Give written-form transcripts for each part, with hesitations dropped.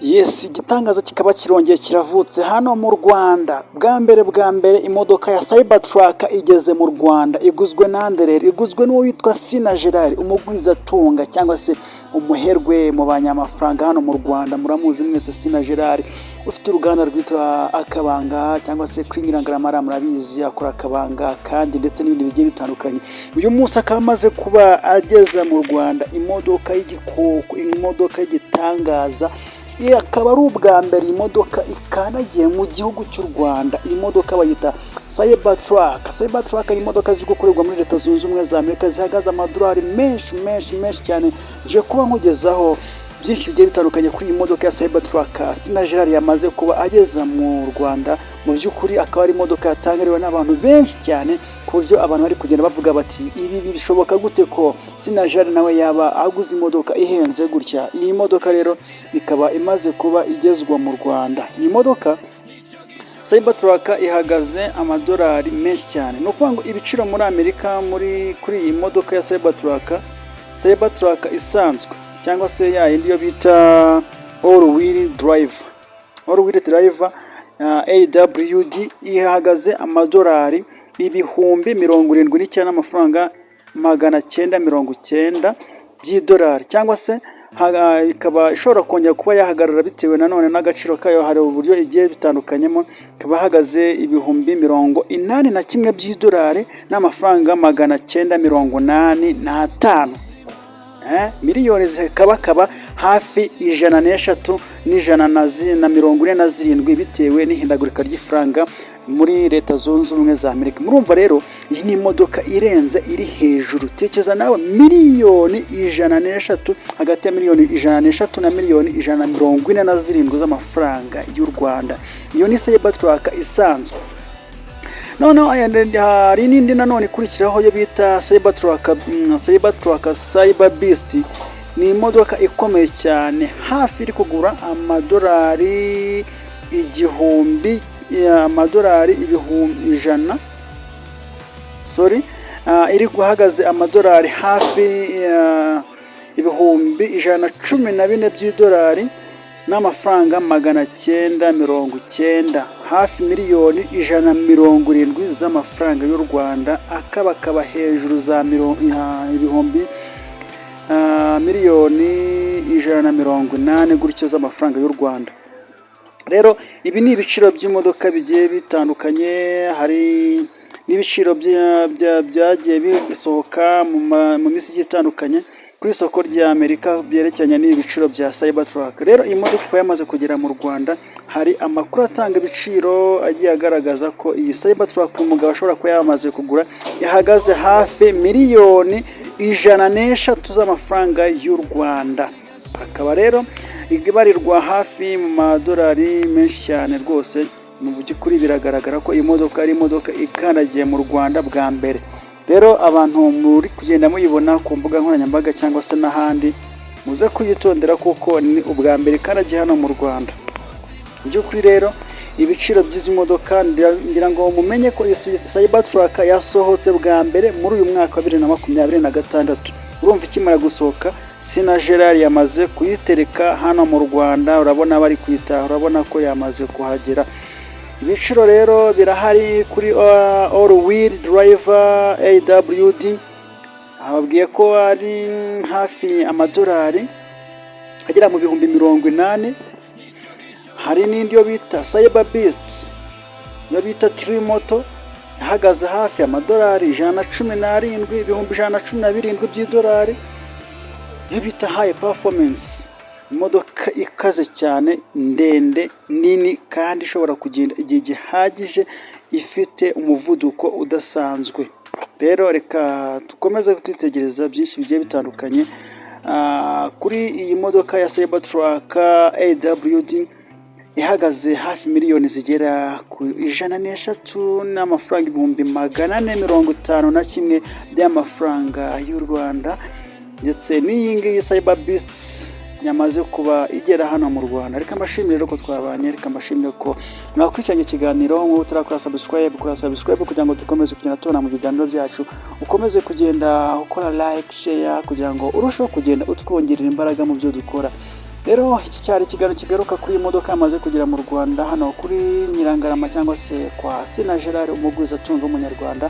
Yes, igitangaza kikaba kirongeye kiravutse hano mu Rwanda. Bwa mbere imodoka ya Cybertruck igeze mu Rwanda. Iguzwe nande rero? Iguzwe n'uwo witwa Sina Gerard, umugwizatunga cyangwa se umuherwe mu banyamafaranga hano mu Rwanda. Muramuzi mwese Sina Gerard, ufite uruganda rwitwa Akabanga cyangwa se Kringirangaramara, murabizi akora akabanga kandi ndetse n'ibindi bigiye bitandukanye. Uyu munsi akaba amaze kuba ageza mu Rwanda imodoka y'igikoko, imodoka y'igitangaza. Akaba ari ubwa mbere imodoka ikanagiye mu gihugu cy'u Rwanda. Iyi modoka bayita Cybertruck. Cybertruck ni imodoka ziri gukorerwa muri Leta Zunze Ubumwe za Amerika, zihagaze amadolari menshi cyane. Je kuba nkugezaho byinshi bigiye bitandukanye kuri iyi modoka ya Cybertruck. Sina Gerard yamaze kuba ageza mu Rwanda. Mu by'ukuri akaba ari imodoka yatangariwe n'abantu benshi cyane, ku buryo abantu bari kugenda bavuga bati ibi bishoboka gute ko Sina Gerard nawe yaba aguze imodoka ihenze gutya. Iyi modoka rero ikaba imaze kuba igezwa mu Rwanda. Iyi modoka Cybertruck ihagaze amadolari menshi cyane. No kuvuga ngo ibiciro muri Amerika kuri iyi modoka ya Cybertruck isanzwe cyangwa se ya yindi yo bita all wheel drive AWD ihagaze amadolari ibihumbi 79 n'amafaranga 990 by'idolari, cyangwa se ikaba ishobora kongera kuba yahagarara bitewe nanone n'agaciro kayo. Hari uburyo igiye bitandukanyemo, ikaba ihagaze ibihumbi 81 by'idolari n'amafaranga 985 miliyoni zikaba hafi 103,147 bitewe n'ihindagurika ry'ifaranga muri Leta Zunze Ubumwe za Amerika. Murumva rero iyi ni imodoka irenze, iri hejuru. Tekereza nawe miliyoni 103, hagati ya miliyoni 103 na miliyoni 147 z'amafaranga y'u Rwanda. Iyo ni Cybertruck isanzwe. Noneho hari n'indi nanone ikurikiraho yo bita Cybertruck Cyber Beast. Ni imodoka ikomeye cyane, hafi iri kugura amadolari ibihumbi 100. Iri guhagaze amadolari hafi ibihumbi 114 by'idolari n'amafaranga 990, hafi miliyoni 170 z'amafaranga y'u Rwanda. akaba hejuru za ibihumbi miliyoni 180 gutyo z'amafaranga y'u Rwanda. Rero ibi ni ibiciro by'imodoka bigiye bitandukanye. Hari n'ibiciro byagiye bisohoka mu minsi igiye itandukanye kuri isoko rya Amerika byerekeranye n'ibiciro bya Cybertruck. Rero iyi modoka ikaba yamaze kugera mu Rwanda. Hari amakuru atanga ibiciro agiye agaragaza ko iyi Cybertruck umugabo ashobora kuba yamaze kugura yahagaze hafi miliyoni 103 z'amafaranga y'u Rwanda. Akaba rero ibarirwa hafi mu madolari menshi cyane rwose. Mu by'ukuri biragaragara ko iyi modoka ari imodoka ikanagiye mu Rwanda bwa mbere. Rero abantu muri kugenda muyibona ku mbuga nkoranyambaga cyangwa se n'ahandi, muze kuyitondera kuko ni ubwa mbere ikanagiye hano mu Rwanda. Mu by'ukuri rero ibiciro by'izi modoka ngira ngo mumenye ko Cybertruck yasohotse bwa mbere muri uyu mwaka wa 2026. Urumva ikimara gusohoka, Sina Gerard yamaze kuyitereka hano mu Rwanda. Urabona bari kuyitaha, urabona ko yamaze kuhagera. Ibiciro rero birahari kuri all wheel drive AWD. Ababwiye ko ari hafi amadolari agera mu bihumbi 80. Hari n'indi yo bita Cyber Beast, yo bita Trimoto, ihagaze hafi amadolari 117, ibihumbi 117 by'idolari. Yo bita High Performance, imodoka ikaze cyane, ndende, nini kandi ishobora kugenda igihe gihagije, ifite umuvuduko udasanzwe. Rero reka dukomeze kwitegereza byinshi bigiye bitandukanye kuri iyi modoka ya Cybertruck AWD. Ihagaze hafi miliyoni zigera ku 103 n'amafaranga ibihumbi 451 by'amafaranga y'u Rwanda. Ndetse n'iyi ngiyi Cyber Beast yamaze kuba igera hano mu Rwanda. Reka mbashimire ko twabanye, reka mbashimire ko mwakurikiranye ikiganiro. Nk'ubu turakora subscribe kugira ngo dukomeze kugenda tubona mu biganiro byacu. Ukomeze kugenda ukora like, share kugira ngo urusheho kugenda utwongerera imbaraga mu byo dukora. Rero iki cyari ikiganiro kigaruka kuri iyi modoka yamaze kugera mu Rwanda hano kuri Nyirangarama cyangwa se kwa Sina Gerard umugwizatunga w'umunyarwanda.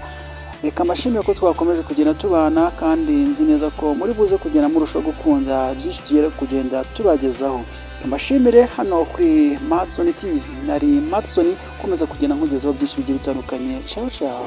Reka mbashimire ko twakomeje kugenda tubana kandi nzi neza ko muri buze kugenda murushaho gukunda byinshi tugera kugenda tubagezaho. Mbashimire hano kuri Matson TV, nari Matson ukomeza kugenda nkugezaho byinshi bigiye bitandukanye. Ciao ciao.